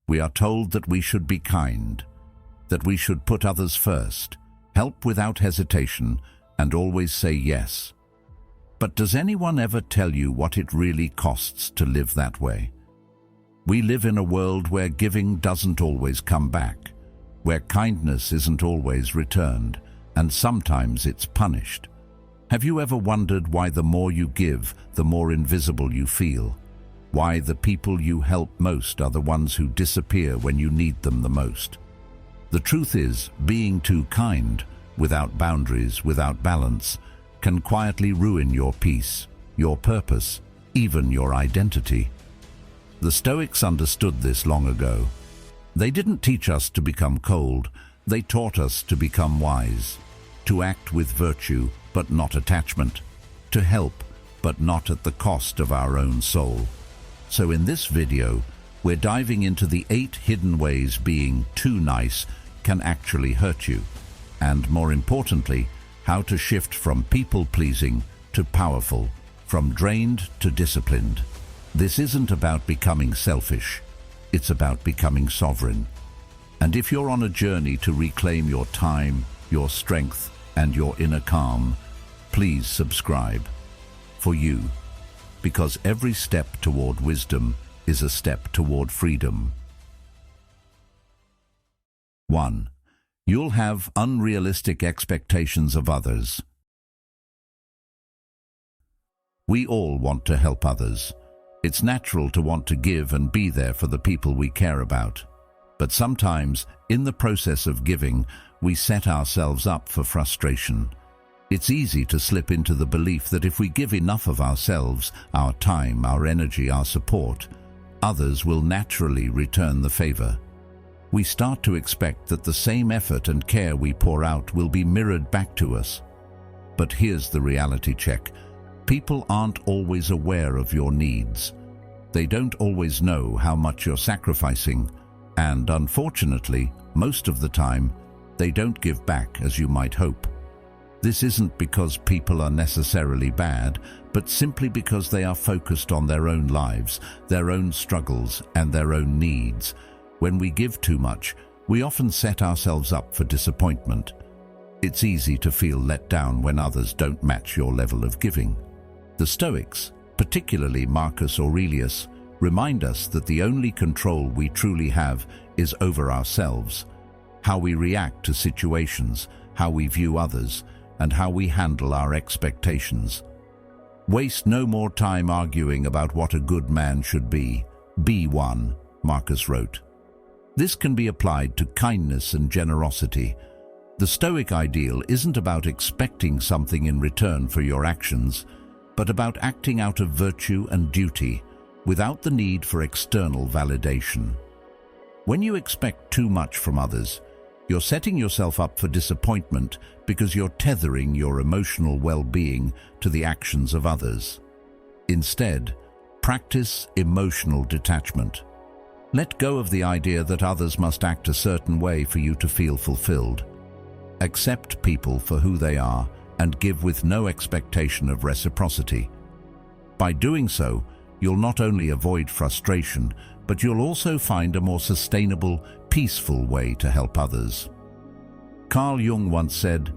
We are told that we should be kind, that we should put others first, help without hesitation, and always say yes. But does anyone ever tell you what it really costs to live that way? We live in a world where giving doesn't always come back, where kindness isn't always returned, and sometimes it's punished. Have you ever wondered why the more you give, the more invisible you feel? Why the people you help most are the ones who disappear when you need them the most? The truth is, being too kind, without boundaries, without balance, can quietly ruin your peace, your purpose, even your identity. The Stoics understood this long ago. They didn't teach us to become cold, they taught us to become wise, to act with virtue but not attachment, to help but not at the cost of our own soul. So in this video, we're diving into the 8 hidden ways being too nice can actually hurt you, and more importantly, how to shift from people-pleasing to powerful, from drained to disciplined. This isn't about becoming selfish, it's about becoming sovereign. And if you're on a journey to reclaim your time, your strength, and your inner calm, please subscribe. For you, because every step toward wisdom is a step toward freedom. 1. You'll have unrealistic expectations of others. We all want to help others. It's natural to want to give and be there for the people we care about. But sometimes, in the process of giving, we set ourselves up for frustration. It's easy to slip into the belief that if we give enough of ourselves, our time, our energy, our support, others will naturally return the favor. We start to expect that the same effort and care we pour out will be mirrored back to us. But here's the reality check. People aren't always aware of your needs. They don't always know how much you're sacrificing, and unfortunately, most of the time, they don't give back as you might hope. This isn't because people are necessarily bad, but simply because they are focused on their own lives, their own struggles, and their own needs. When we give too much, we often set ourselves up for disappointment. It's easy to feel let down when others don't match your level of giving. The Stoics, particularly Marcus Aurelius, remind us that the only control we truly have is over ourselves, how we react to situations, how we view others, and how we handle our expectations. Waste no more time arguing about what a good man should be. Be one, Marcus wrote. This can be applied to kindness and generosity. The Stoic ideal isn't about expecting something in return for your actions, but about acting out of virtue and duty, without the need for external validation. When you expect too much from others, you're setting yourself up for disappointment because you're tethering your emotional well-being to the actions of others. Instead, practice emotional detachment. Let go of the idea that others must act a certain way for you to feel fulfilled. Accept people for who they are and give with no expectation of reciprocity. By doing so, you'll not only avoid frustration, but you'll also find a more sustainable, peaceful way to help others. Carl Jung once said,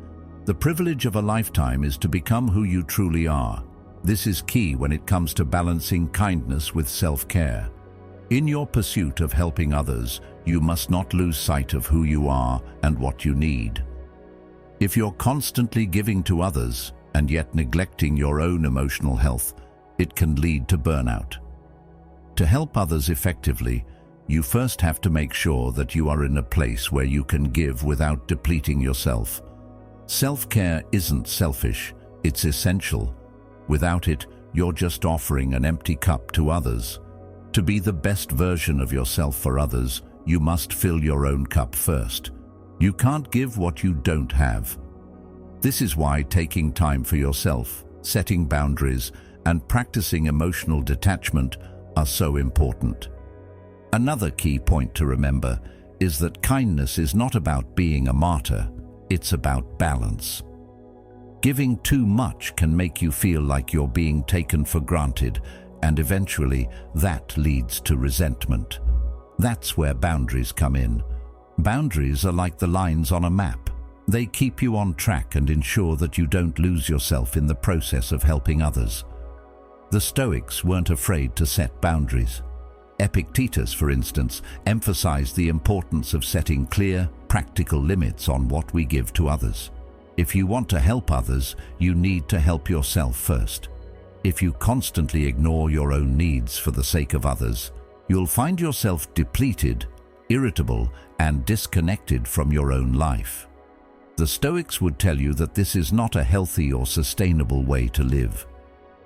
"The privilege of a lifetime is to become who you truly are. This is key when it comes to balancing kindness with self-care. In your pursuit of helping others, you must not lose sight of who you are and what you need." If you're constantly giving to others and yet neglecting your own emotional health, it can lead to burnout. To help others effectively, you first have to make sure that you are in a place where you can give without depleting yourself. Self-care isn't selfish, it's essential. Without it, you're just offering an empty cup to others. To be the best version of yourself for others, you must fill your own cup first. You can't give what you don't have. This is why taking time for yourself, setting boundaries, and practicing emotional detachment are so important. Another key point to remember is that kindness is not about being a martyr, it's about balance. Giving too much can make you feel like you're being taken for granted, and eventually that leads to resentment. That's where boundaries come in. Boundaries are like the lines on a map. They keep you on track and ensure that you don't lose yourself in the process of helping others. The Stoics weren't afraid to set boundaries. Epictetus, for instance, emphasized the importance of setting clear, practical limits on what we give to others. If you want to help others, you need to help yourself first. If you constantly ignore your own needs for the sake of others, you'll find yourself depleted, irritable, and disconnected from your own life. The Stoics would tell you that this is not a healthy or sustainable way to live.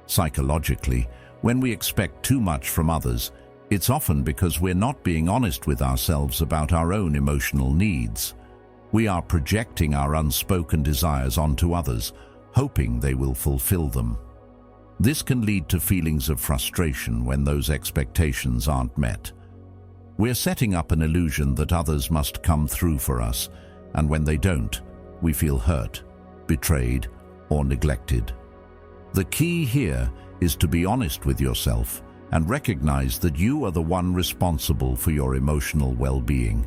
Psychologically, when we expect too much from others, it's often because we're not being honest with ourselves about our own emotional needs. We are projecting our unspoken desires onto others, hoping they will fulfill them. This can lead to feelings of frustration when those expectations aren't met. We're setting up an illusion that others must come through for us, and when they don't, we feel hurt, betrayed, or neglected. The key here is to be honest with yourself and recognize that you are the one responsible for your emotional well-being.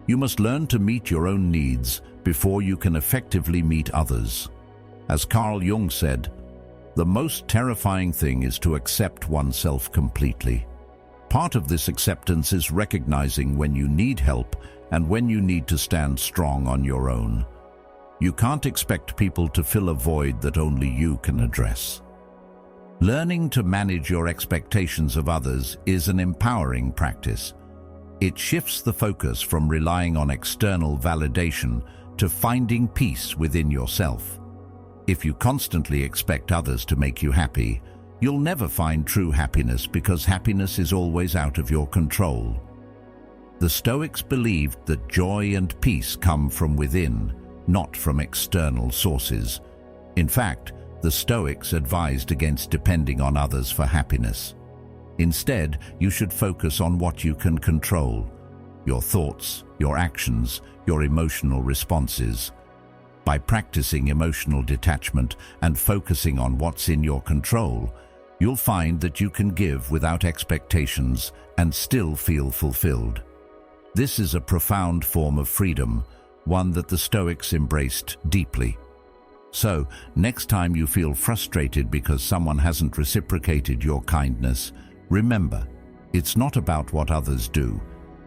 You must learn to meet your own needs before you can effectively meet others. As Carl Jung said, the most terrifying thing is to accept oneself completely. Part of this acceptance is recognizing when you need help and when you need to stand strong on your own. You can't expect people to fill a void that only you can address. Learning to manage your expectations of others is an empowering practice. It shifts the focus from relying on external validation to finding peace within yourself. If you constantly expect others to make you happy, you'll never find true happiness because happiness is always out of your control. The Stoics believed that joy and peace come from within, not from external sources. In fact, the Stoics advised against depending on others for happiness. Instead, you should focus on what you can control: your thoughts, your actions, your emotional responses. By practicing emotional detachment and focusing on what's in your control, you'll find that you can give without expectations and still feel fulfilled. This is a profound form of freedom, one that the Stoics embraced deeply. So, next time you feel frustrated because someone hasn't reciprocated your kindness, remember, it's not about what others do,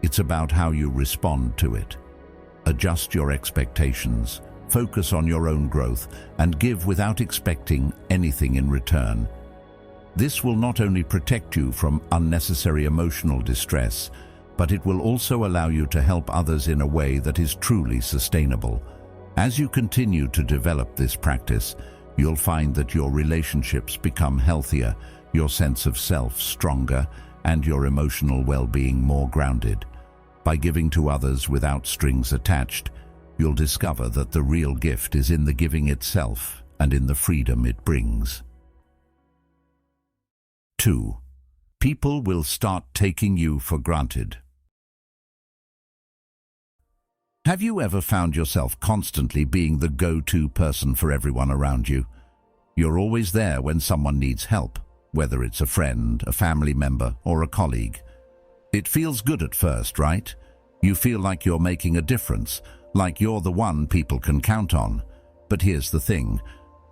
it's about how you respond to it. Adjust your expectations, focus on your own growth, and give without expecting anything in return. This will not only protect you from unnecessary emotional distress, but it will also allow you to help others in a way that is truly sustainable. As you continue to develop this practice, you'll find that your relationships become healthier, your sense of self stronger, and your emotional well-being more grounded. By giving to others without strings attached, you'll discover that the real gift is in the giving itself and in the freedom it brings. 2. People will start taking you for granted. Have you ever found yourself constantly being the go-to person for everyone around you? You're always there when someone needs help, whether it's a friend, a family member, or a colleague. It feels good at first, right? You feel like you're making a difference, like you're the one people can count on. But here's the thing,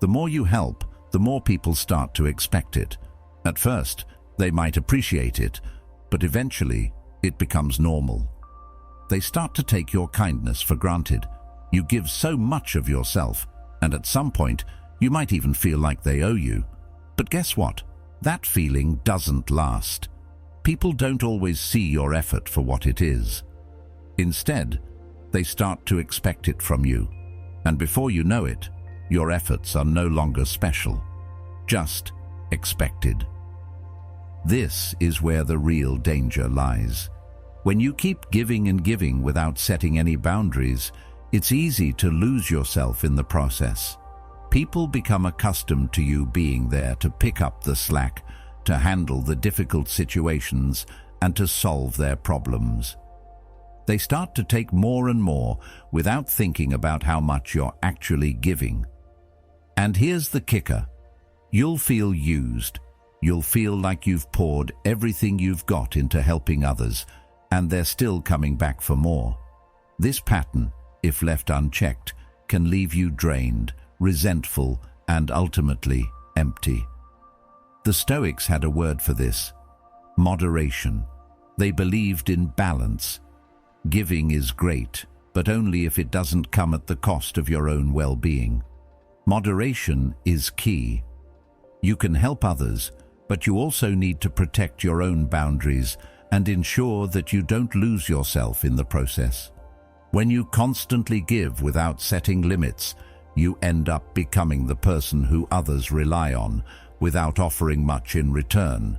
the more you help, the more people start to expect it. At first, they might appreciate it, but eventually, it becomes normal. They start to take your kindness for granted. You give so much of yourself, and at some point, you might even feel like they owe you. But guess what? That feeling doesn't last. People don't always see your effort for what it is. Instead, they start to expect it from you, and before you know it, your efforts are no longer special, just expected. This is where the real danger lies. When you keep giving and giving without setting any boundaries, it's easy to lose yourself in the process. People become accustomed to you being there to pick up the slack, to handle the difficult situations, and to solve their problems. They start to take more and more without thinking about how much you're actually giving. And here's the kicker. You'll feel used. You'll feel like you've poured everything you've got into helping others, and they're still coming back for more. This pattern, if left unchecked, can leave you drained, resentful, and ultimately empty. The Stoics had a word for this: moderation. They believed in balance. Giving is great, but only if it doesn't come at the cost of your own well-being. Moderation is key. You can help others, but you also need to protect your own boundaries and ensure that you don't lose yourself in the process. When you constantly give without setting limits, you end up becoming the person who others rely on without offering much in return.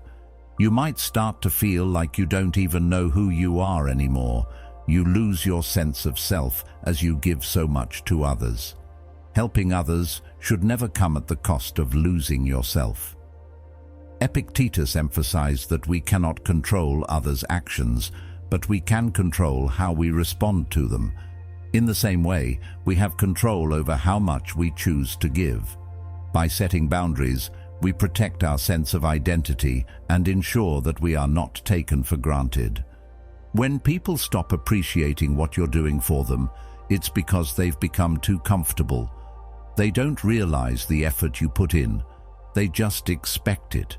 You might start to feel like you don't even know who you are anymore. You lose your sense of self as you give so much to others. Helping others should never come at the cost of losing yourself. Epictetus emphasized that we cannot control others' actions, but we can control how we respond to them. In the same way, we have control over how much we choose to give. By setting boundaries, we protect our sense of identity and ensure that we are not taken for granted. When people stop appreciating what you're doing for them, it's because they've become too comfortable. They don't realize the effort you put in. They just expect it.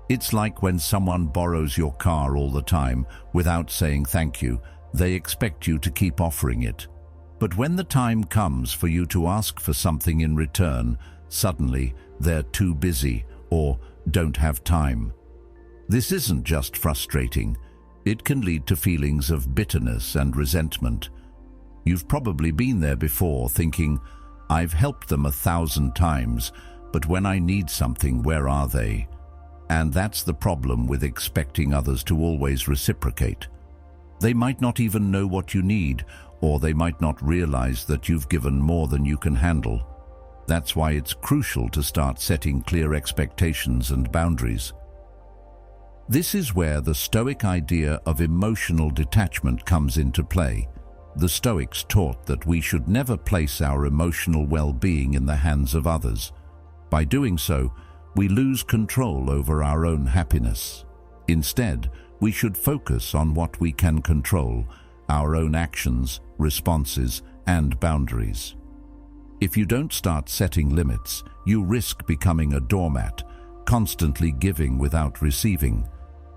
It's like when someone borrows your car all the time without saying thank you. They expect you to keep offering it. But when the time comes for you to ask for something in return, suddenly they're too busy or don't have time. This isn't just frustrating. It can lead to feelings of bitterness and resentment. You've probably been there before, thinking, "I've helped them 1,000 times, but when I need something, where are they?" And that's the problem with expecting others to always reciprocate. They might not even know what you need, or they might not realize that you've given more than you can handle. That's why it's crucial to start setting clear expectations and boundaries. This is where the Stoic idea of emotional detachment comes into play. The Stoics taught that we should never place our emotional well-being in the hands of others. By doing so, we lose control over our own happiness. Instead, we should focus on what we can control: our own actions, responses, and boundaries. If you don't start setting limits, you risk becoming a doormat, constantly giving without receiving.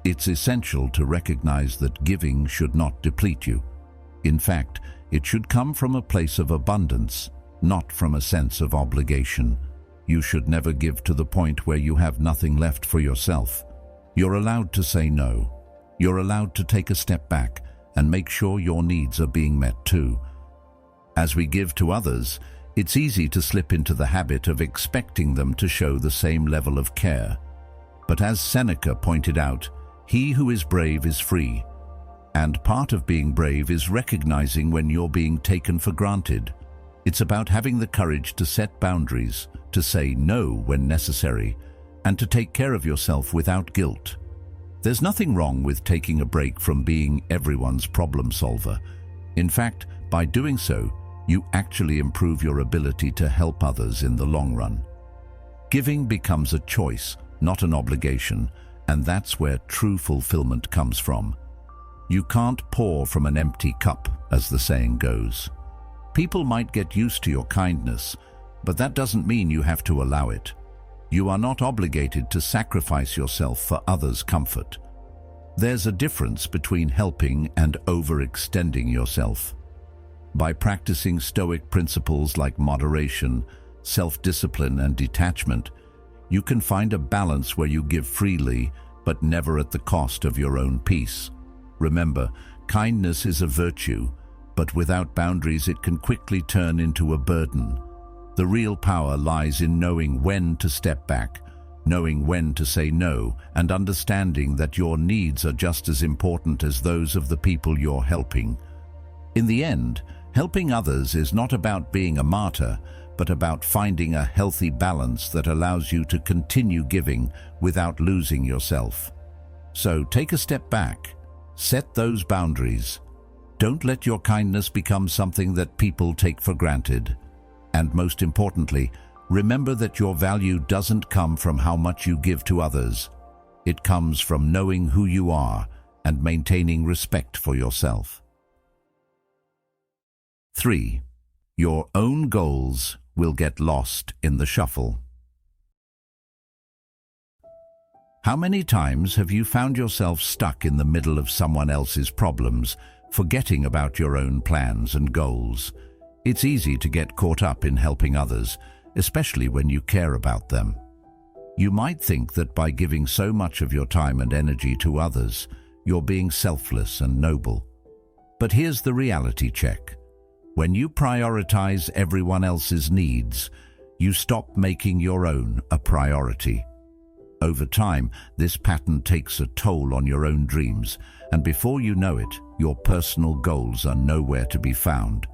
It's essential to recognize that giving should not deplete you. In fact, it should come from a place of abundance, not from a sense of obligation. You should never give to the point where you have nothing left for yourself. You're allowed to say no. You're allowed to take a step back and make sure your needs are being met too. As we give to others, it's easy to slip into the habit of expecting them to show the same level of care. But as Seneca pointed out, he who is brave is free. And part of being brave is recognizing when you're being taken for granted. It's about having the courage to set boundaries, to say no when necessary, and to take care of yourself without guilt. There's nothing wrong with taking a break from being everyone's problem solver. In fact, by doing so, you actually improve your ability to help others in the long run. Giving becomes a choice, not an obligation, and that's where true fulfillment comes from. You can't pour from an empty cup, as the saying goes. People might get used to your kindness, but that doesn't mean you have to allow it. You are not obligated to sacrifice yourself for others' comfort. There's a difference between helping and overextending yourself. By practicing Stoic principles like moderation, self-discipline, and detachment, you can find a balance where you give freely, but never at the cost of your own peace. Remember, kindness is a virtue, but without boundaries it can quickly turn into a burden. The real power lies in knowing when to step back, knowing when to say no, and understanding that your needs are just as important as those of the people you're helping. In the end, helping others is not about being a martyr, but about finding a healthy balance that allows you to continue giving without losing yourself. So take a step back, set those boundaries. Don't let your kindness become something that people take for granted. And most importantly, remember that your value doesn't come from how much you give to others. It comes from knowing who you are and maintaining respect for yourself. 3. Your own goals will get lost in the shuffle. How many times have you found yourself stuck in the middle of someone else's problems, forgetting about your own plans and goals? It's easy to get caught up in helping others, especially when you care about them. You might think that by giving so much of your time and energy to others, you're being selfless and noble. But here's the reality check. When you prioritize everyone else's needs, you stop making your own a priority. Over time, this pattern takes a toll on your own dreams, and before you know it, your personal goals are nowhere to be found.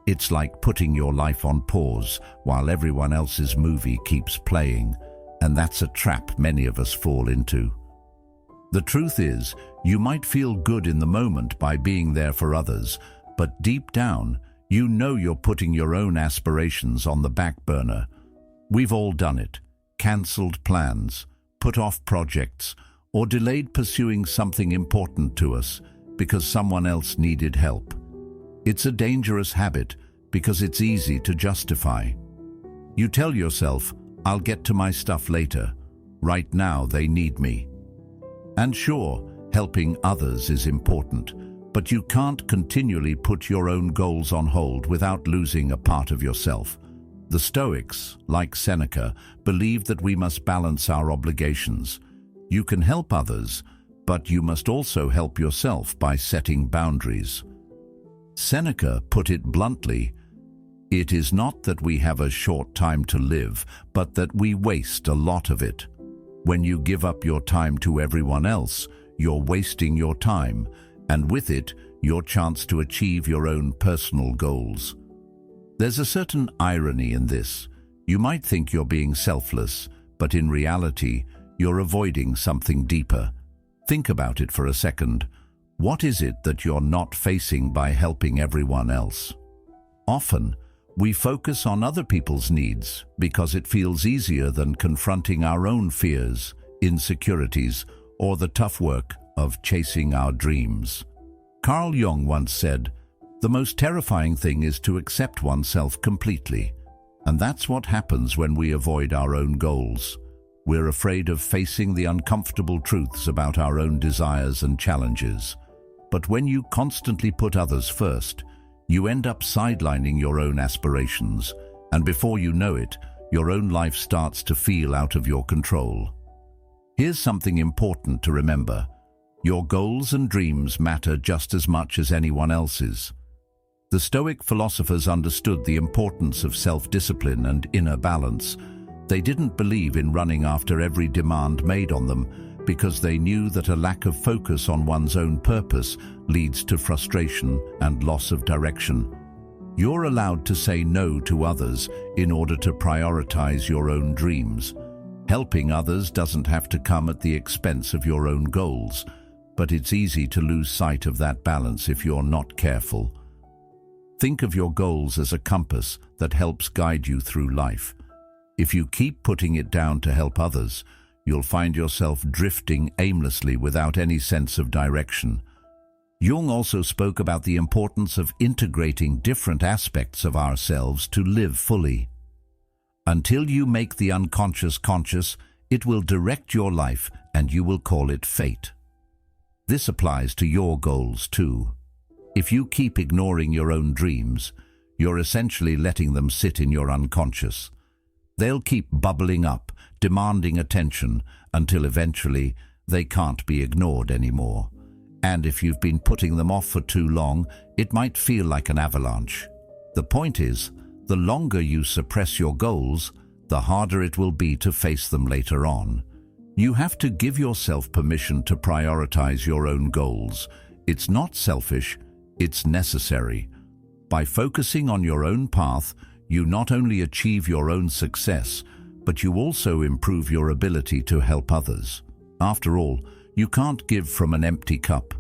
It's like putting your life on pause while everyone else's movie keeps playing, and that's a trap many of us fall into. The truth is, you might feel good in the moment by being there for others, but deep down, you know you're putting your own aspirations on the back burner. We've all done it. Cancelled plans, put off projects, or delayed pursuing something important to us because someone else needed help. It's a dangerous habit because it's easy to justify. You tell yourself, I'll get to my stuff later. Right now they need me. And sure, helping others is important, but you can't continually put your own goals on hold without losing a part of yourself. The Stoics, like Seneca, believed that we must balance our obligations. You can help others, but you must also help yourself by setting boundaries. Seneca put it bluntly, "It is not that we have a short time to live, but that we waste a lot of it." When you give up your time to everyone else, you're wasting your time, and with it, your chance to achieve your own personal goals. There's a certain irony in this. You might think you're being selfless, but in reality, you're avoiding something deeper. Think about it for a second. What is it that you're not facing by helping everyone else? Often, we focus on other people's needs because it feels easier than confronting our own fears, insecurities, or the tough work of chasing our dreams. Carl Jung once said, "The most terrifying thing is to accept oneself completely." And that's what happens when we avoid our own goals. We're afraid of facing the uncomfortable truths about our own desires and challenges. But when you constantly put others first, you end up sidelining your own aspirations, and before you know it, your own life starts to feel out of your control. Here's something important to remember. Your goals and dreams matter just as much as anyone else's. The Stoic philosophers understood the importance of self-discipline and inner balance. They didn't believe in running after every demand made on them because they knew that a lack of focus on one's own purpose leads to frustration and loss of direction. You're allowed to say no to others in order to prioritize your own dreams. Helping others doesn't have to come at the expense of your own goals, but it's easy to lose sight of that balance if you're not careful. Think of your goals as a compass that helps guide you through life. If you keep putting it down to help others, you'll find yourself drifting aimlessly without any sense of direction. Jung also spoke about the importance of integrating different aspects of ourselves to live fully. Until you make the unconscious conscious, it will direct your life and you will call it fate. This applies to your goals too. If you keep ignoring your own dreams, you're essentially letting them sit in your unconscious. They'll keep bubbling up, demanding attention, until eventually they can't be ignored anymore. And if you've been putting them off for too long, it might feel like an avalanche. The point is, the longer you suppress your goals, the harder it will be to face them later on. You have to give yourself permission to prioritize your own goals. It's not selfish, it's necessary. By focusing on your own path, you not only achieve your own success, but you also improve your ability to help others. After all, you can't give from an empty cup.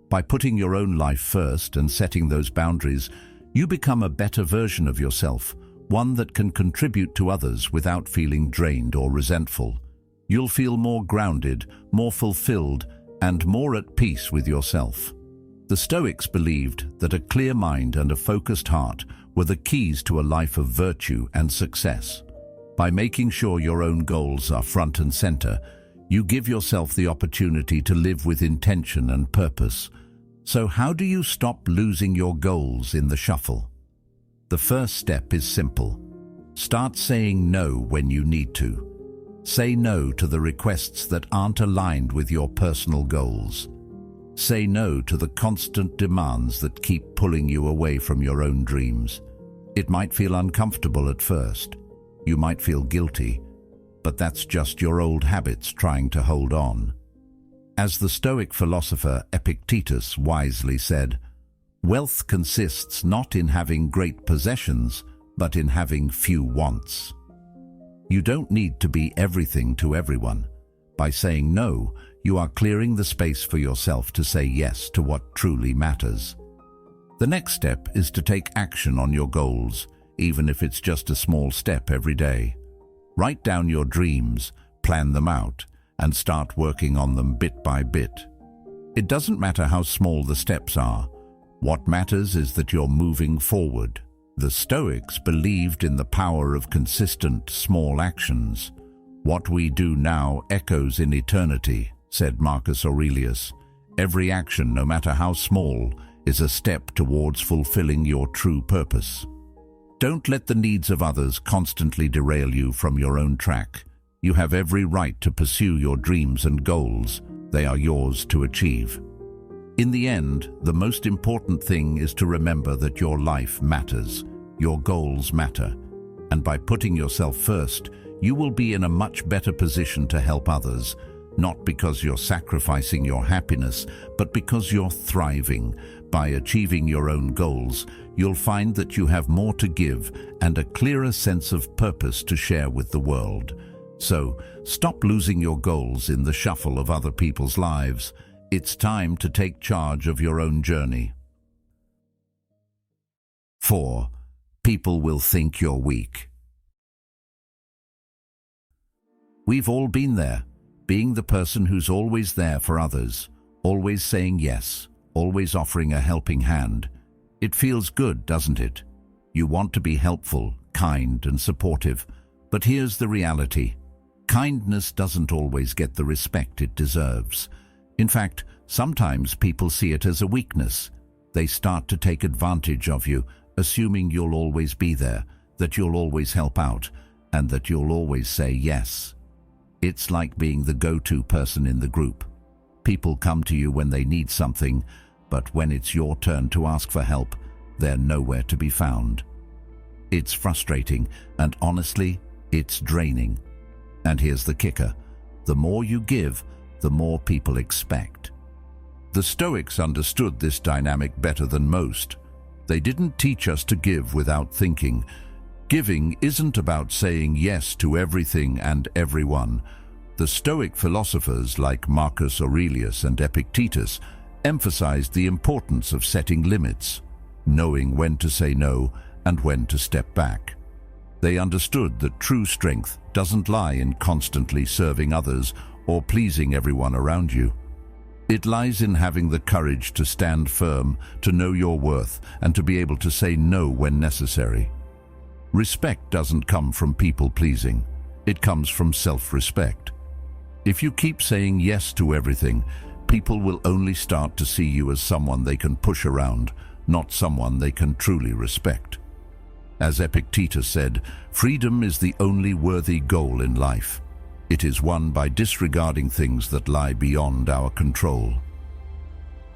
By putting your own life first and setting those boundaries, you become a better version of yourself, one that can contribute to others without feeling drained or resentful. You'll feel more grounded, more fulfilled, and more at peace with yourself. The Stoics believed that a clear mind and a focused heart were the keys to a life of virtue and success. By making sure your own goals are front and center, you give yourself the opportunity to live with intention and purpose. So how do you stop losing your goals in the shuffle? The first step is simple. Start saying no when you need to. Say no to the requests that aren't aligned with your personal goals. Say no to the constant demands that keep pulling you away from your own dreams. It might feel uncomfortable at first. You might feel guilty, but that's just your old habits trying to hold on. As the Stoic philosopher Epictetus wisely said, "Wealth consists not in having great possessions, but in having few wants." You don't need to be everything to everyone. By saying no, you are clearing the space for yourself to say yes to what truly matters. The next step is to take action on your goals, even if it's just a small step every day. Write down your dreams, plan them out, and start working on them bit by bit. It doesn't matter how small the steps are. What matters is that you're moving forward. The Stoics believed in the power of consistent, small actions. "What we do now echoes in eternity," said Marcus Aurelius. "Every action, no matter how small, is a step towards fulfilling your true purpose." Don't let the needs of others constantly derail you from your own track. You have every right to pursue your dreams and goals. They are yours to achieve. In the end, the most important thing is to remember that your life matters, your goals matter, and by putting yourself first, you will be in a much better position to help others, not because you're sacrificing your happiness, but because you're thriving. By achieving your own goals, you'll find that you have more to give and a clearer sense of purpose to share with the world. So, stop losing your goals in the shuffle of other people's lives. It's time to take charge of your own journey. 4. People will think you're weak. We've all been there, being the person who's always there for others, always saying yes, always offering a helping hand. It feels good, doesn't it? You want to be helpful, kind, and supportive. But here's the reality. Kindness doesn't always get the respect it deserves. In fact, sometimes people see it as a weakness. They start to take advantage of you, assuming you'll always be there, that you'll always help out, and that you'll always say yes. It's like being the go-to person in the group. People come to you when they need something, but when it's your turn to ask for help, they're nowhere to be found. It's frustrating, and honestly, it's draining. And here's the kicker. The more you give, the more people expect. The Stoics understood this dynamic better than most. They didn't teach us to give without thinking. Giving isn't about saying yes to everything and everyone. The Stoic philosophers like Marcus Aurelius and Epictetus emphasized the importance of setting limits, knowing when to say no and when to step back. They understood that true strength doesn't lie in constantly serving others or pleasing everyone around you. It lies in having the courage to stand firm, to know your worth, and to be able to say no when necessary. Respect doesn't come from people-pleasing. It comes from self-respect. If you keep saying yes to everything, people will only start to see you as someone they can push around, not someone they can truly respect. As Epictetus said, freedom is the only worthy goal in life. It is won by disregarding things that lie beyond our control.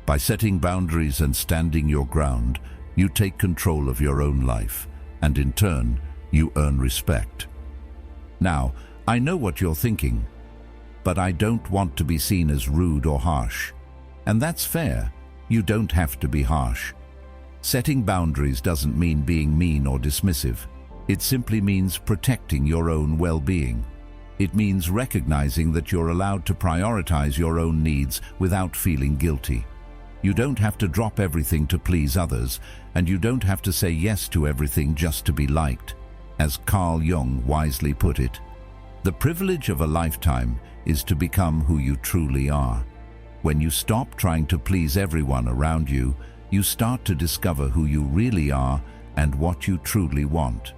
By setting boundaries and standing your ground, you take control of your own life, and in turn, you earn respect. Now, I know what you're thinking, but I don't want to be seen as rude or harsh. And that's fair. You don't have to be harsh. Setting boundaries doesn't mean being mean or dismissive. It simply means protecting your own well-being. It means recognizing that you're allowed to prioritize your own needs without feeling guilty. You don't have to drop everything to please others, and you don't have to say yes to everything just to be liked. As Carl Jung wisely put it, the privilege of a lifetime is to become who you truly are. When you stop trying to please everyone around you, you start to discover who you really are and what you truly want.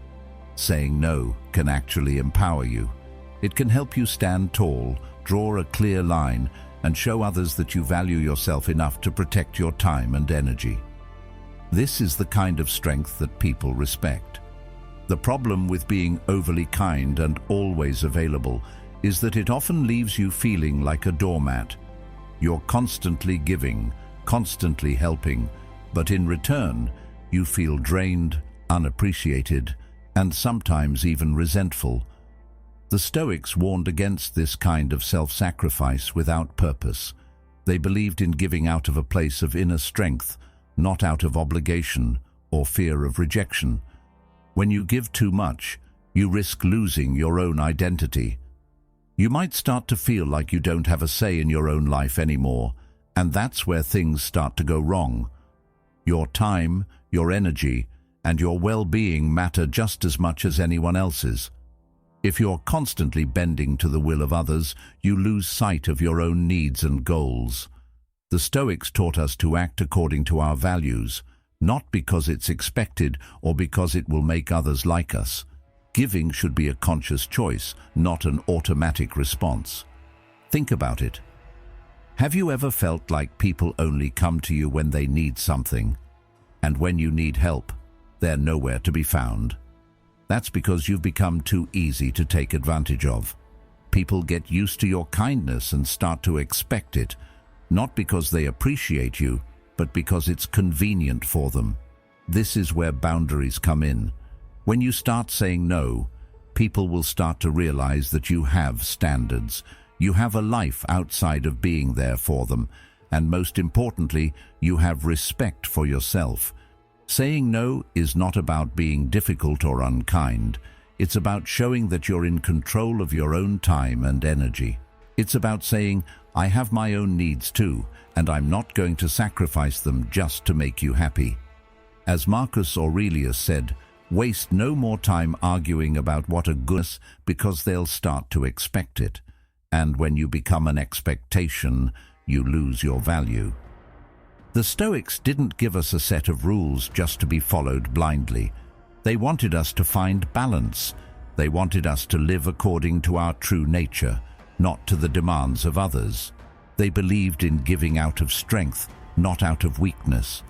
Saying no can actually empower you. It can help you stand tall, draw a clear line, and show others that you value yourself enough to protect your time and energy. This is the kind of strength that people respect. The problem with being overly kind and always available is that it often leaves you feeling like a doormat. You're constantly giving, constantly helping, but in return, you feel drained, unappreciated, and sometimes even resentful. The Stoics warned against this kind of self-sacrifice without purpose. They believed in giving out of a place of inner strength, not out of obligation or fear of rejection. When you give too much, you risk losing your own identity. You might start to feel like you don't have a say in your own life anymore, and that's where things start to go wrong. Your time, your energy, and your well-being matter just as much as anyone else's. If you're constantly bending to the will of others, you lose sight of your own needs and goals. The Stoics taught us to act according to our values, not because it's expected or because it will make others like us. Giving should be a conscious choice, not an automatic response. Think about it. Have you ever felt like people only come to you when they need something, and when you need help, they're nowhere to be found? That's because you've become too easy to take advantage of. People get used to your kindness and start to expect it, not because they appreciate you, but because it's convenient for them. This is where boundaries come in. When you start saying no, people will start to realize that you have standards. You have a life outside of being there for them, and most importantly, you have respect for yourself. Saying no is not about being difficult or unkind. It's about showing that you're in control of your own time and energy. It's about saying, I have my own needs too, and I'm not going to sacrifice them just to make you happy. As Marcus Aurelius said, waste no more time arguing about what a goodness, because they'll start to expect it. And when you become an expectation, you lose your value. The Stoics didn't give us a set of rules just to be followed blindly. They wanted us to find balance. They wanted us to live according to our true nature, not to the demands of others. They believed in giving out of strength, not out of weakness.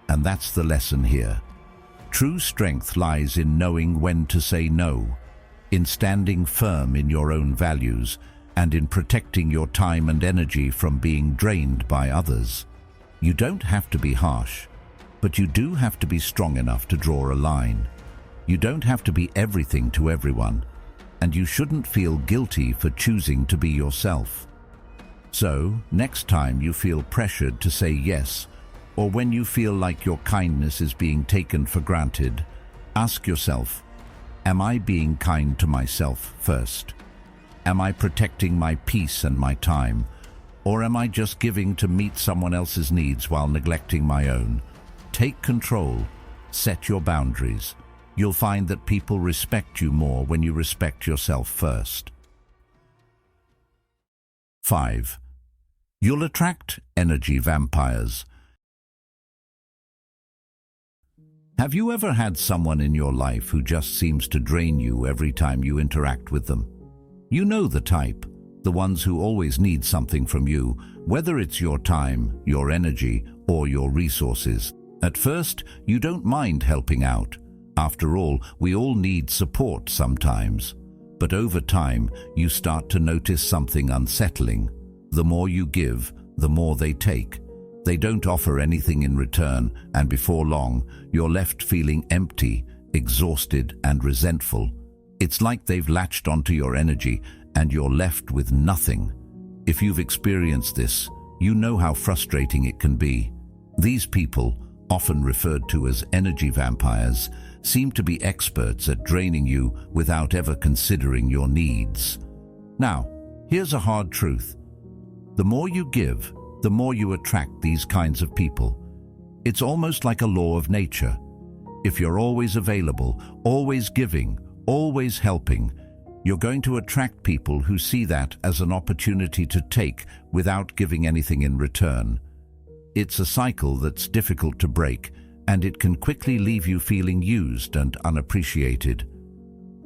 And that's the lesson here. True strength lies in knowing when to say no, in standing firm in your own values, and in protecting your time and energy from being drained by others. You don't have to be harsh, but you do have to be strong enough to draw a line. You don't have to be everything to everyone, and you shouldn't feel guilty for choosing to be yourself. So, next time you feel pressured to say yes, or when you feel like your kindness is being taken for granted, ask yourself, am I being kind to myself first? Am I protecting my peace and my time? Or am I just giving to meet someone else's needs while neglecting my own? Take control. Set your boundaries. You'll find that people respect you more when you respect yourself first. 5. You'll attract energy vampires. Have you ever had someone in your life who just seems to drain you every time you interact with them? You know the type. The ones who always need something from you, whether it's your time, your energy, or your resources. At first, you don't mind helping out. After all, we all need support sometimes. But over time, you start to notice something unsettling. The more you give, the more they take. They don't offer anything in return, and before long, you're left feeling empty, exhausted, and resentful. It's like they've latched onto your energy, and you're left with nothing. If you've experienced this, you know how frustrating it can be. These people, often referred to as energy vampires, seem to be experts at draining you without ever considering your needs. Now, here's a hard truth. The more you give, the more you attract these kinds of people. It's almost like a law of nature. If you're always available, always giving, always helping, You're going to attract people who see that as an opportunity to take without giving anything in return. It's a cycle that's difficult to break, and it can quickly leave you feeling used and unappreciated.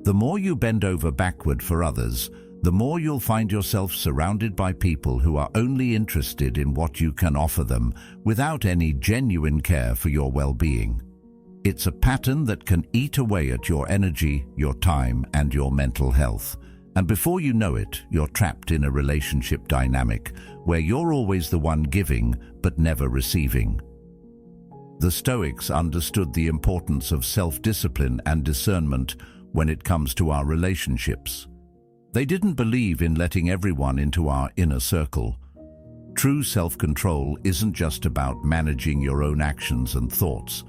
The more you bend over backward for others, the more you'll find yourself surrounded by people who are only interested in what you can offer them without any genuine care for your well-being. It's a pattern that can eat away at your energy, your time, and your mental health. And before you know it, you're trapped in a relationship dynamic where you're always the one giving but never receiving. The Stoics understood the importance of self-discipline and discernment when it comes to our relationships. They didn't believe in letting everyone into our inner circle. True self-control isn't just about managing your own actions and thoughts.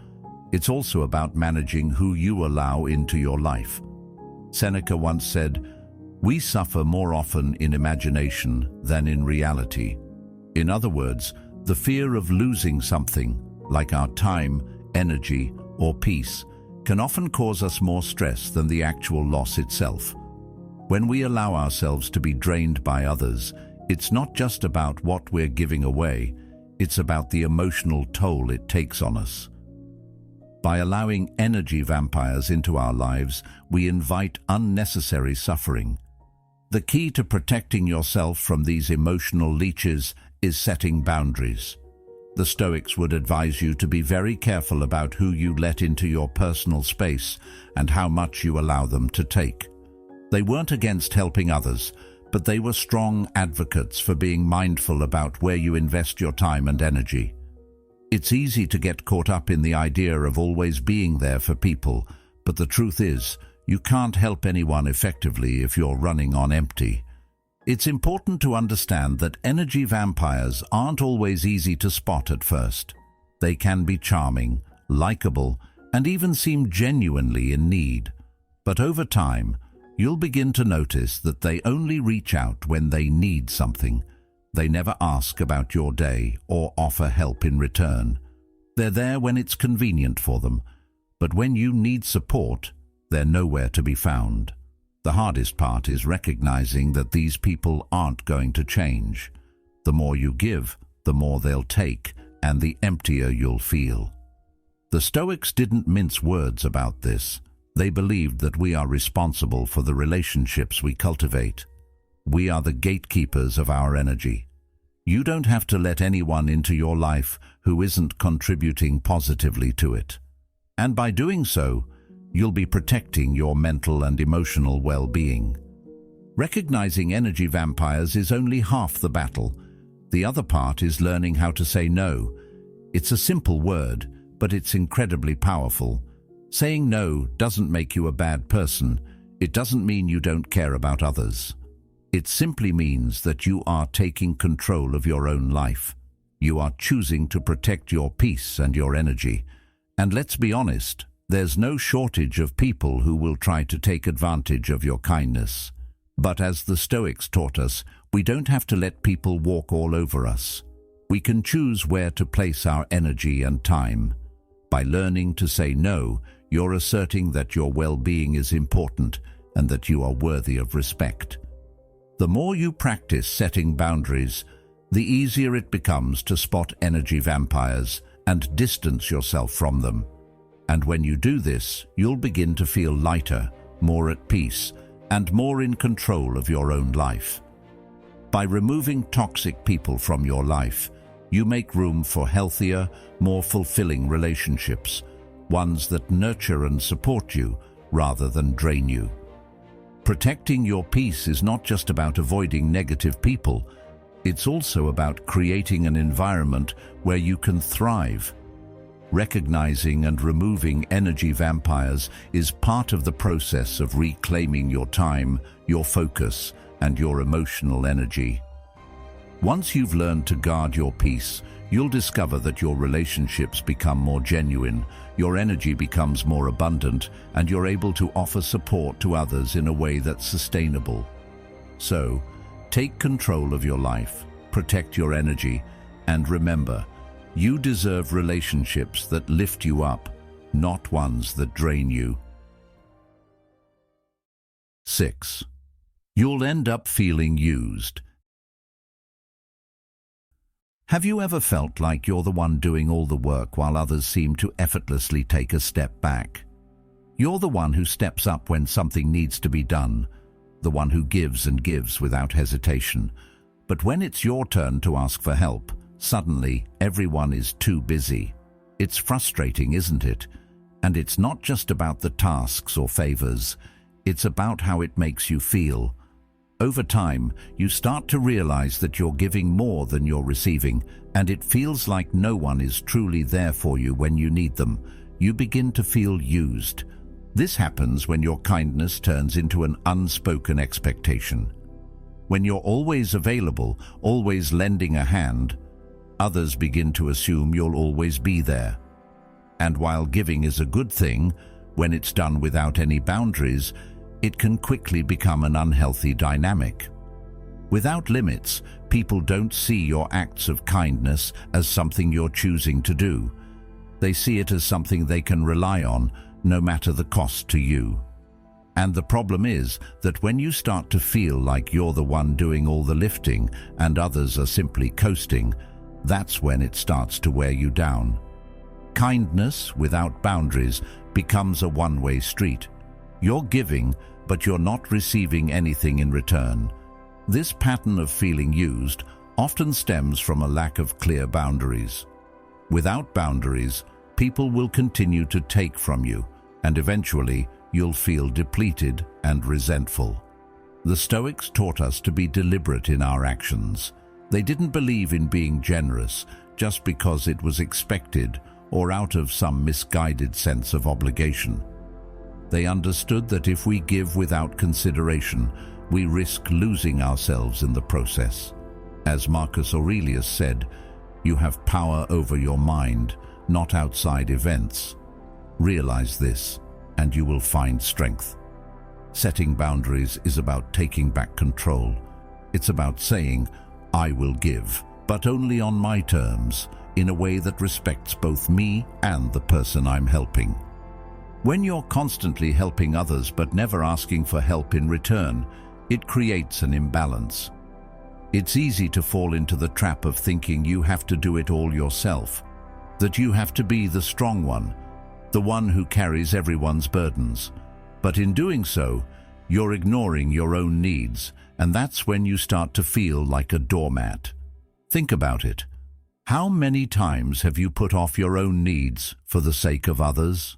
It's also about managing who you allow into your life. Seneca once said, "We suffer more often in imagination than in reality." In other words, the fear of losing something, like our time, energy, or peace, can often cause us more stress than the actual loss itself. When we allow ourselves to be drained by others, it's not just about what we're giving away, it's about the emotional toll it takes on us. By allowing energy vampires into our lives, we invite unnecessary suffering. The key to protecting yourself from these emotional leeches is setting boundaries. The Stoics would advise you to be very careful about who you let into your personal space and how much you allow them to take. They weren't against helping others, but they were strong advocates for being mindful about where you invest your time and energy. It's easy to get caught up in the idea of always being there for people, but the truth is, you can't help anyone effectively if you're running on empty. It's important to understand that energy vampires aren't always easy to spot at first. They can be charming, likable, and even seem genuinely in need. But over time, you'll begin to notice that they only reach out when they need something. They never ask about your day or offer help in return. They're there when it's convenient for them, but when you need support, they're nowhere to be found. The hardest part is recognizing that these people aren't going to change. The more you give, the more they'll take, and the emptier you'll feel. The Stoics didn't mince words about this. They believed that we are responsible for the relationships we cultivate. We are the gatekeepers of our energy. You don't have to let anyone into your life who isn't contributing positively to it. And by doing so, you'll be protecting your mental and emotional well-being. Recognizing energy vampires is only half the battle. The other part is learning how to say no. It's a simple word, but it's incredibly powerful. Saying no doesn't make you a bad person. It doesn't mean you don't care about others. It simply means that you are taking control of your own life. You are choosing to protect your peace and your energy. And let's be honest, there's no shortage of people who will try to take advantage of your kindness. But as the Stoics taught us, we don't have to let people walk all over us. We can choose where to place our energy and time. By learning to say no, you're asserting that your well-being is important and that you are worthy of respect. The more you practice setting boundaries, the easier it becomes to spot energy vampires and distance yourself from them. And when you do this, you'll begin to feel lighter, more at peace, and more in control of your own life. By removing toxic people from your life, you make room for healthier, more fulfilling relationships, ones that nurture and support you rather than drain you. Protecting your peace is not just about avoiding negative people, it's also about creating an environment where you can thrive. Recognizing and removing energy vampires is part of the process of reclaiming your time, your focus, and your emotional energy. Once you've learned to guard your peace, you'll discover that your relationships become more genuine, your energy becomes more abundant, and you're able to offer support to others in a way that's sustainable. So, take control of your life, protect your energy, and remember, you deserve relationships that lift you up, not ones that drain you. 6. you'll end up feeling used. Have you ever felt like you're the one doing all the work while others seem to effortlessly take a step back? You're the one who steps up when something needs to be done, the one who gives and gives without hesitation. But when it's your turn to ask for help, suddenly everyone is too busy. It's frustrating, isn't it? And it's not just about the tasks or favors, it's about how it makes you feel. Over time, you start to realize that you're giving more than you're receiving, and it feels like no one is truly there for you when you need them. You begin to feel used. This happens when your kindness turns into an unspoken expectation. When you're always available, always lending a hand, others begin to assume you'll always be there. And while giving is a good thing, when it's done without any boundaries, it can quickly become an unhealthy dynamic. Without limits, people don't see your acts of kindness as something you're choosing to do. They see it as something they can rely on, no matter the cost to you. And the problem is that when you start to feel like you're the one doing all the lifting and others are simply coasting, that's when it starts to wear you down. Kindness without boundaries becomes a one-way street. You're giving, but you're not receiving anything in return. This pattern of feeling used often stems from a lack of clear boundaries. Without boundaries, people will continue to take from you, and eventually you'll feel depleted and resentful. The Stoics taught us to be deliberate in our actions. They didn't believe in being generous just because it was expected or out of some misguided sense of obligation. They understood that if we give without consideration, we risk losing ourselves in the process. As Marcus Aurelius said, "You have power over your mind, not outside events." Realize this, and you will find strength. Setting boundaries is about taking back control. It's about saying, "I will give, but only on my terms, in a way that respects both me and the person I'm helping." When you're constantly helping others but never asking for help in return, it creates an imbalance. It's easy to fall into the trap of thinking you have to do it all yourself, that you have to be the strong one, the one who carries everyone's burdens. But in doing so, you're ignoring your own needs, and that's when you start to feel like a doormat. Think about it. How many times have you put off your own needs for the sake of others?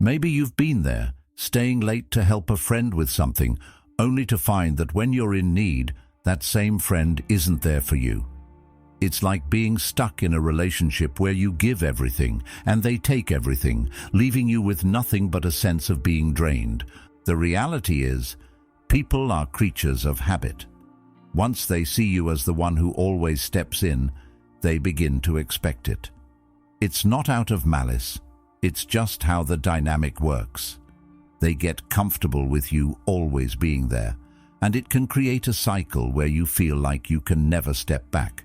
Maybe you've been there, staying late to help a friend with something, only to find that when you're in need, that same friend isn't there for you. It's like being stuck in a relationship where you give everything and they take everything, leaving you with nothing but a sense of being drained. The reality is, people are creatures of habit. Once they see you as the one who always steps in, they begin to expect it. It's not out of malice. It's just how the dynamic works. They get comfortable with you always being there, and it can create a cycle where you feel like you can never step back.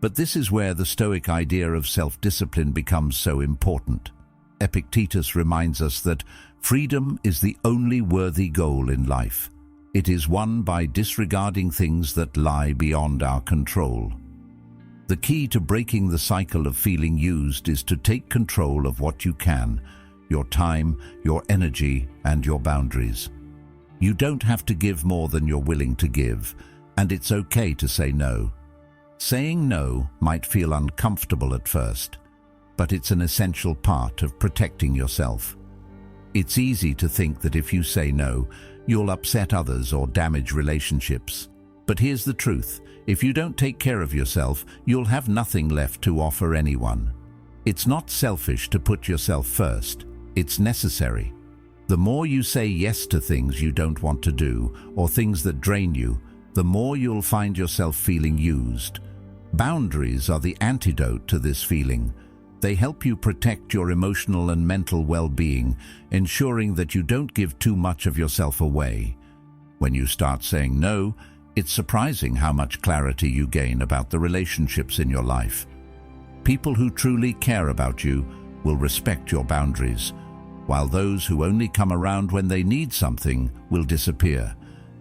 But this is where the Stoic idea of self-discipline becomes so important. Epictetus reminds us that freedom is the only worthy goal in life. It is won by disregarding things that lie beyond our control. The key to breaking the cycle of feeling used is to take control of what you can, your time, your energy, and your boundaries. You don't have to give more than you're willing to give, and it's okay to say no. Saying no might feel uncomfortable at first, but it's an essential part of protecting yourself. It's easy to think that if you say no, you'll upset others or damage relationships. But here's the truth. If you don't take care of yourself, you'll have nothing left to offer anyone. It's not selfish to put yourself first. It's necessary. The more you say yes to things you don't want to do or things that drain you, the more you'll find yourself feeling used. Boundaries are the antidote to this feeling. They help you protect your emotional and mental well-being, ensuring that you don't give too much of yourself away. When you start saying no, it's surprising how much clarity you gain about the relationships in your life. People who truly care about you will respect your boundaries, while those who only come around when they need something will disappear.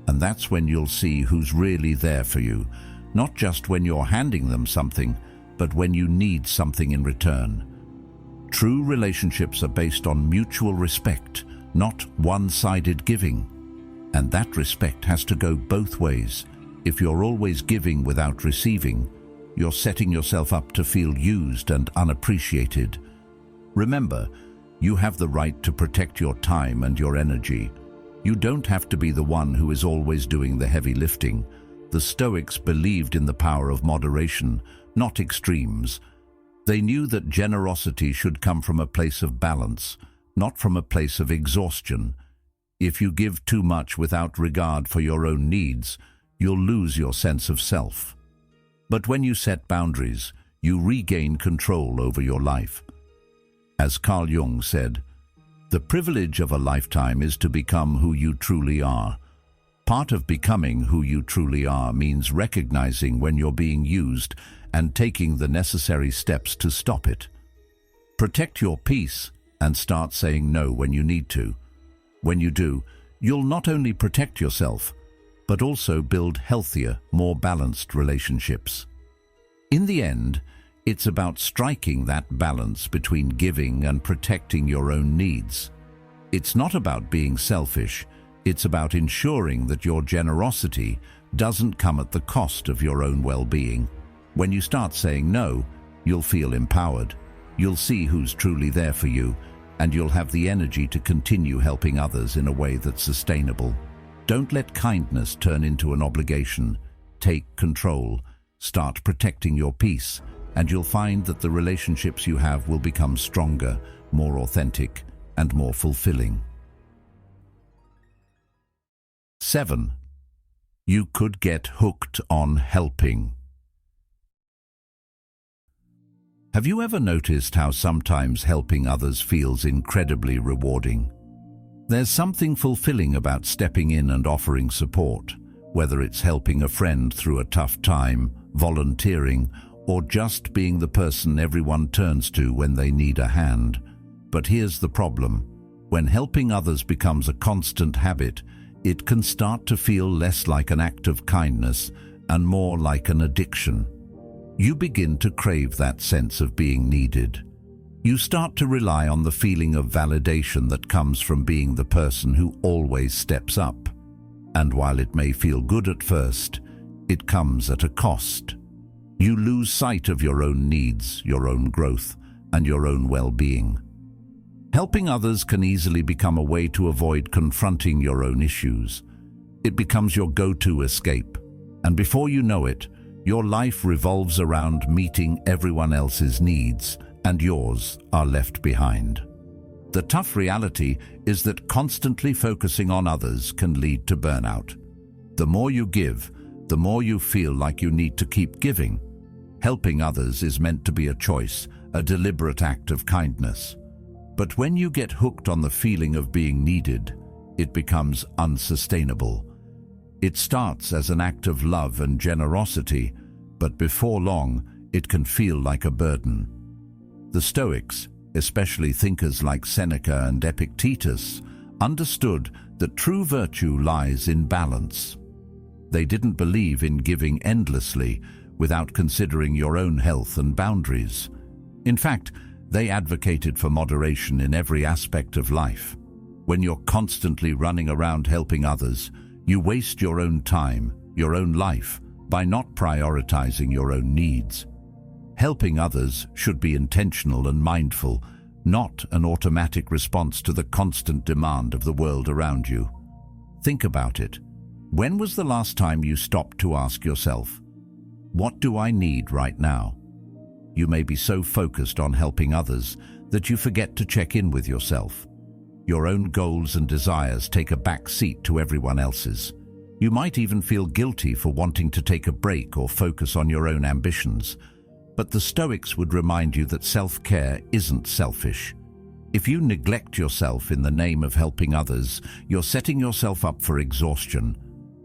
And that's when you'll see who's really there for you, not just when you're handing them something, but when you need something in return. True relationships are based on mutual respect, not one-sided giving. And that respect has to go both ways. If you're always giving without receiving, you're setting yourself up to feel used and unappreciated. Remember, you have the right to protect your time and your energy. You don't have to be the one who is always doing the heavy lifting. The Stoics believed in the power of moderation, not extremes. They knew that generosity should come from a place of balance, not from a place of exhaustion. If you give too much without regard for your own needs, you'll lose your sense of self. But when you set boundaries, you regain control over your life. As Carl Jung said, "The privilege of a lifetime is to become who you truly are." Part of becoming who you truly are means recognizing when you're being used and taking the necessary steps to stop it. Protect your peace and start saying no when you need to. When you do, you'll not only protect yourself, but also build healthier, more balanced relationships. In the end, it's about striking that balance between giving and protecting your own needs. It's not about being selfish, it's about ensuring that your generosity doesn't come at the cost of your own well-being. When you start saying no, you'll feel empowered. You'll see who's truly there for you, and you'll have the energy to continue helping others in a way that's sustainable. Don't let kindness turn into an obligation. Take control. Start protecting your peace, and you'll find that the relationships you have will become stronger, more authentic, and more fulfilling. 7. You could get hooked on helping. Have you ever noticed how sometimes helping others feels incredibly rewarding? There's something fulfilling about stepping in and offering support, whether it's helping a friend through a tough time, volunteering, or just being the person everyone turns to when they need a hand. But here's the problem. When helping others becomes a constant habit, it can start to feel less like an act of kindness and more like an addiction. You begin to crave that sense of being needed. You start to rely on the feeling of validation that comes from being the person who always steps up. And while it may feel good at first, it comes at a cost. You lose sight of your own needs, your own growth, and your own well-being. Helping others can easily become a way to avoid confronting your own issues. It becomes your go-to escape, and before you know it, your life revolves around meeting everyone else's needs, and yours are left behind. The tough reality is that constantly focusing on others can lead to burnout. The more you give, the more you feel like you need to keep giving. Helping others is meant to be a choice, a deliberate act of kindness. But when you get hooked on the feeling of being needed, it becomes unsustainable. It starts as an act of love and generosity, but before long, it can feel like a burden. The Stoics, especially thinkers like Seneca and Epictetus, understood that true virtue lies in balance. They didn't believe in giving endlessly without considering your own health and boundaries. In fact, they advocated for moderation in every aspect of life. When you're constantly running around helping others, you waste your own time, your own life, by not prioritizing your own needs. Helping others should be intentional and mindful, not an automatic response to the constant demand of the world around you. Think about it. When was the last time you stopped to ask yourself, what do I need right now? You may be so focused on helping others that you forget to check in with yourself. Your own goals and desires take a back seat to everyone else's. You might even feel guilty for wanting to take a break or focus on your own ambitions. But the Stoics would remind you that self-care isn't selfish. If you neglect yourself in the name of helping others, you're setting yourself up for exhaustion.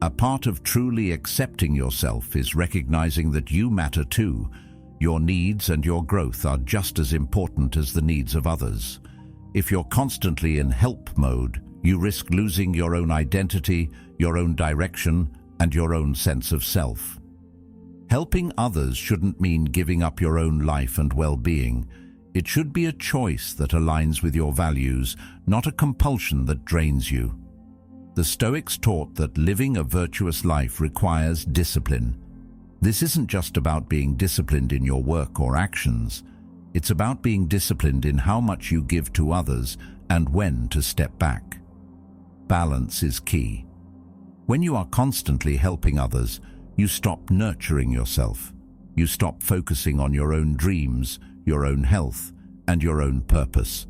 A part of truly accepting yourself is recognizing that you matter too. Your needs and your growth are just as important as the needs of others. If you're constantly in help mode, you risk losing your own identity, your own direction, and your own sense of self. Helping others shouldn't mean giving up your own life and well-being. It should be a choice that aligns with your values, not a compulsion that drains you. The Stoics taught that living a virtuous life requires discipline. This isn't just about being disciplined in your work or actions. It's about being disciplined in how much you give to others and when to step back. Balance is key. When you are constantly helping others, you stop nurturing yourself. You stop focusing on your own dreams, your own health, and your own purpose.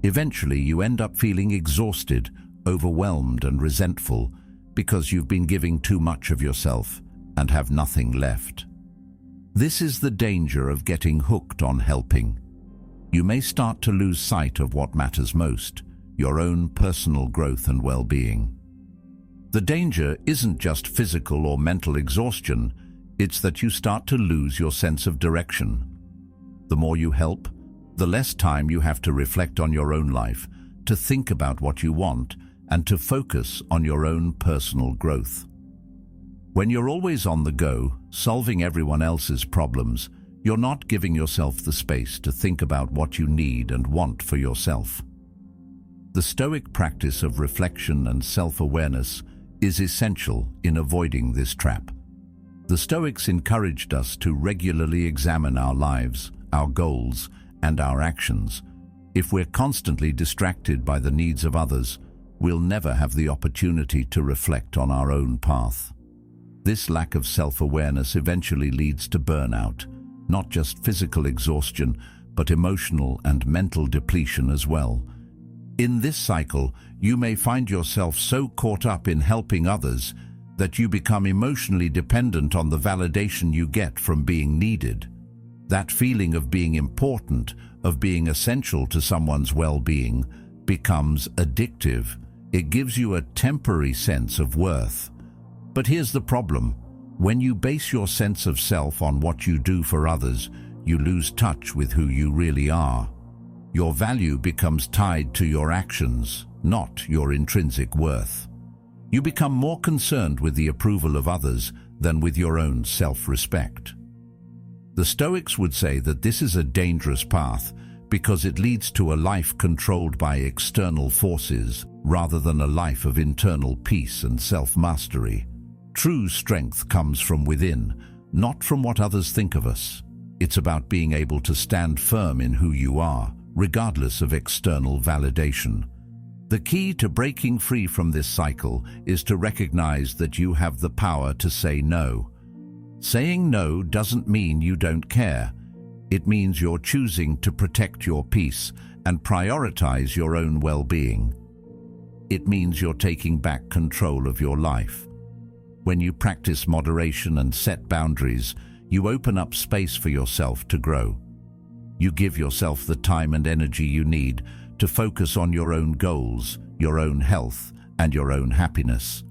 Eventually, you end up feeling exhausted, overwhelmed, and resentful because you've been giving too much of yourself and have nothing left. This is the danger of getting hooked on helping. You may start to lose sight of what matters most, your own personal growth and well-being. The danger isn't just physical or mental exhaustion, it's that you start to lose your sense of direction. The more you help, the less time you have to reflect on your own life, to think about what you want, and to focus on your own personal growth. When you're always on the go, solving everyone else's problems, you're not giving yourself the space to think about what you need and want for yourself. The Stoic practice of reflection and self-awareness is essential in avoiding this trap. The Stoics encouraged us to regularly examine our lives, our goals, and our actions. If we're constantly distracted by the needs of others, we'll never have the opportunity to reflect on our own path. This lack of self-awareness eventually leads to burnout, not just physical exhaustion, but emotional and mental depletion as well. In this cycle, you may find yourself so caught up in helping others that you become emotionally dependent on the validation you get from being needed. That feeling of being important, of being essential to someone's well-being, becomes addictive. It gives you a temporary sense of worth. But here's the problem. When you base your sense of self on what you do for others, you lose touch with who you really are. Your value becomes tied to your actions, not your intrinsic worth. You become more concerned with the approval of others than with your own self-respect. The Stoics would say that this is a dangerous path because it leads to a life controlled by external forces rather than a life of internal peace and self-mastery. True strength comes from within, not from what others think of us. It's about being able to stand firm in who you are, regardless of external validation. The key to breaking free from this cycle is to recognize that you have the power to say no. Saying no doesn't mean you don't care. It means you're choosing to protect your peace and prioritize your own well-being. It means you're taking back control of your life. When you practice moderation and set boundaries, you open up space for yourself to grow. You give yourself the time and energy you need to focus on your own goals, your own health, and your own happiness.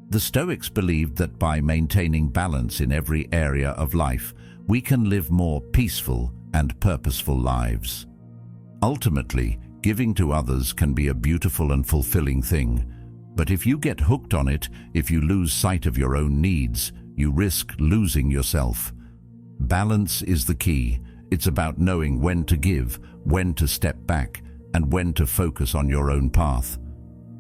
The Stoics believed that by maintaining balance in every area of life, we can live more peaceful and purposeful lives. Ultimately, giving to others can be a beautiful and fulfilling thing, but if you get hooked on it, if you lose sight of your own needs, you risk losing yourself. Balance is the key. It's about knowing when to give, when to step back, and when to focus on your own path.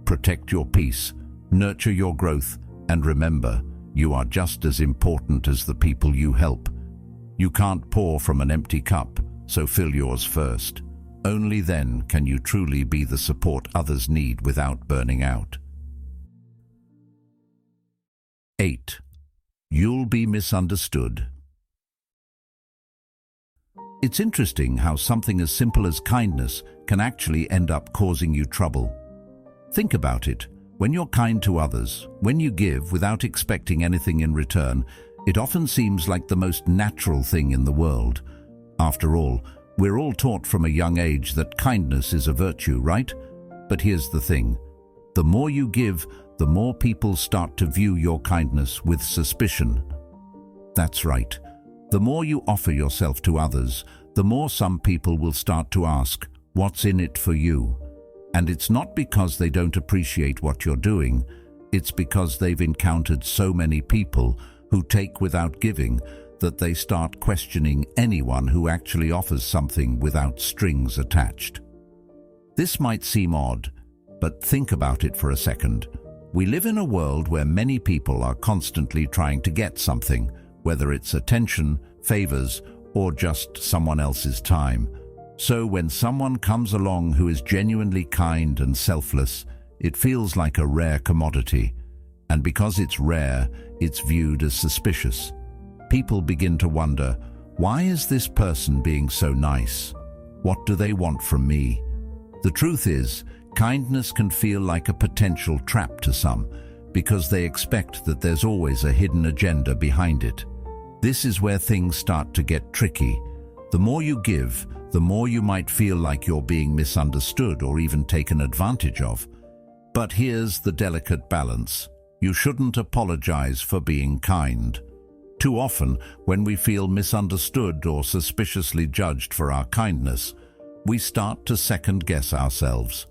Protect your peace, nurture your growth, and remember, you are just as important as the people you help. You can't pour from an empty cup, so fill yours first. Only then can you truly be the support others need without burning out. 8. You'll be misunderstood. It's interesting how something as simple as kindness can actually end up causing you trouble. Think about it. When you're kind to others, when you give without expecting anything in return, it often seems like the most natural thing in the world. After all, we're all taught from a young age that kindness is a virtue, right? But here's the thing. The more you give, the more people start to view your kindness with suspicion. That's right. The more you offer yourself to others, the more some people will start to ask, "What's in it for you?" And it's not because they don't appreciate what you're doing. It's because they've encountered so many people who take without giving that they start questioning anyone who actually offers something without strings attached. This might seem odd, but think about it for a second. We live in a world where many people are constantly trying to get something, whether it's attention, favors, or just someone else's time. So when someone comes along who is genuinely kind and selfless, it feels like a rare commodity. And because it's rare, it's viewed as suspicious. People begin to wonder, why is this person being so nice? What do they want from me? The truth is, kindness can feel like a potential trap to some, because they expect that there's always a hidden agenda behind it. This is where things start to get tricky. The more you give, the more you might feel like you're being misunderstood or even taken advantage of. But here's the delicate balance. You shouldn't apologize for being kind. Too often, when we feel misunderstood or suspiciously judged for our kindness, we start to second-guess ourselves.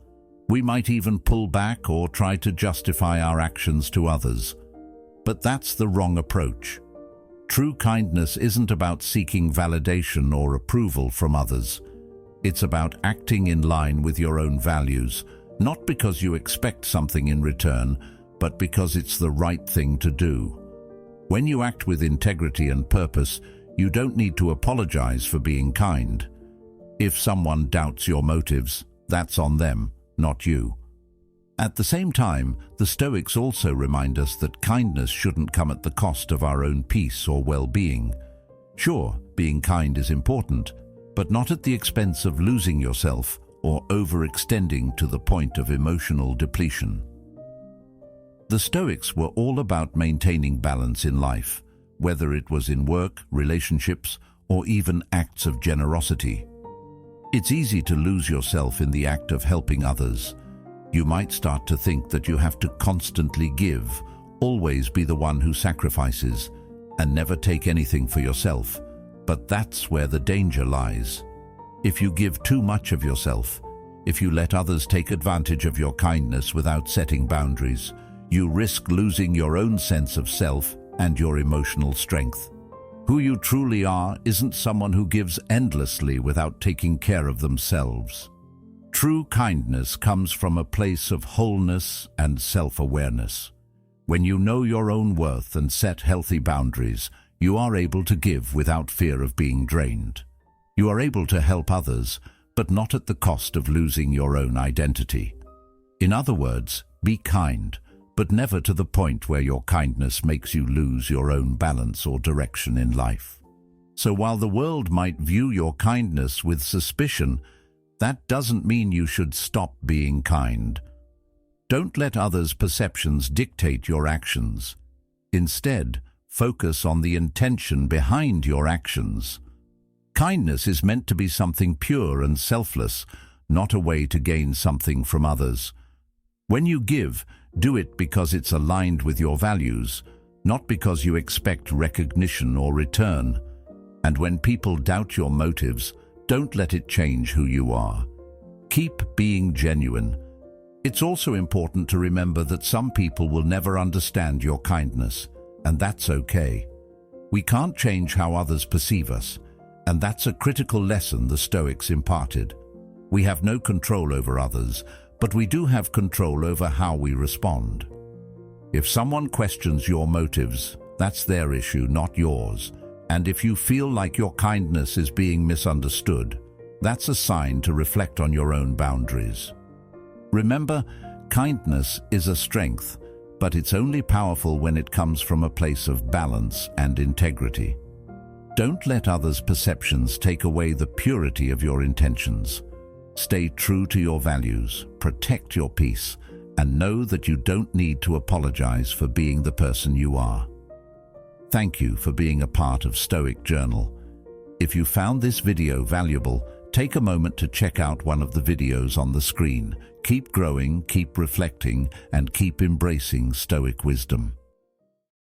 We might even pull back or try to justify our actions to others. But that's the wrong approach. True kindness isn't about seeking validation or approval from others. It's about acting in line with your own values, not because you expect something in return, but because it's the right thing to do. When you act with integrity and purpose, you don't need to apologize for being kind. If someone doubts your motives, that's on them, not you. At the same time, the Stoics also remind us that kindness shouldn't come at the cost of our own peace or well-being. Sure, being kind is important, but not at the expense of losing yourself or overextending to the point of emotional depletion. The Stoics were all about maintaining balance in life, whether it was in work, relationships, or even acts of generosity. It's easy to lose yourself in the act of helping others. You might start to think that you have to constantly give, always be the one who sacrifices, and never take anything for yourself. But that's where the danger lies. If you give too much of yourself, if you let others take advantage of your kindness without setting boundaries, you risk losing your own sense of self and your emotional strength. Who you truly are isn't someone who gives endlessly without taking care of themselves. True kindness comes from a place of wholeness and self-awareness. When you know your own worth and set healthy boundaries, you are able to give without fear of being drained. You are able to help others, but not at the cost of losing your own identity. In other words, be kind, but never to the point where your kindness makes you lose your own balance or direction in life. So while the world might view your kindness with suspicion, that doesn't mean you should stop being kind. Don't let others' perceptions dictate your actions. Instead, focus on the intention behind your actions. Kindness is meant to be something pure and selfless, not a way to gain something from others. When you give, do it because it's aligned with your values, not because you expect recognition or return. And when people doubt your motives, don't let it change who you are. Keep being genuine. It's also important to remember that some people will never understand your kindness, and that's okay. We can't change how others perceive us, and that's a critical lesson the Stoics imparted. We have no control over others, but we do have control over how we respond. If someone questions your motives, that's their issue, not yours. And if you feel like your kindness is being misunderstood, that's a sign to reflect on your own boundaries. Remember, kindness is a strength, but it's only powerful when it comes from a place of balance and integrity. Don't let others' perceptions take away the purity of your intentions. Stay true to your values, protect your peace, and know that you don't need to apologize for being the person you are. Thank you for being a part of Stoic Journal. If you found this video valuable, take a moment to check out one of the videos on the screen. Keep growing, keep reflecting, and keep embracing Stoic wisdom.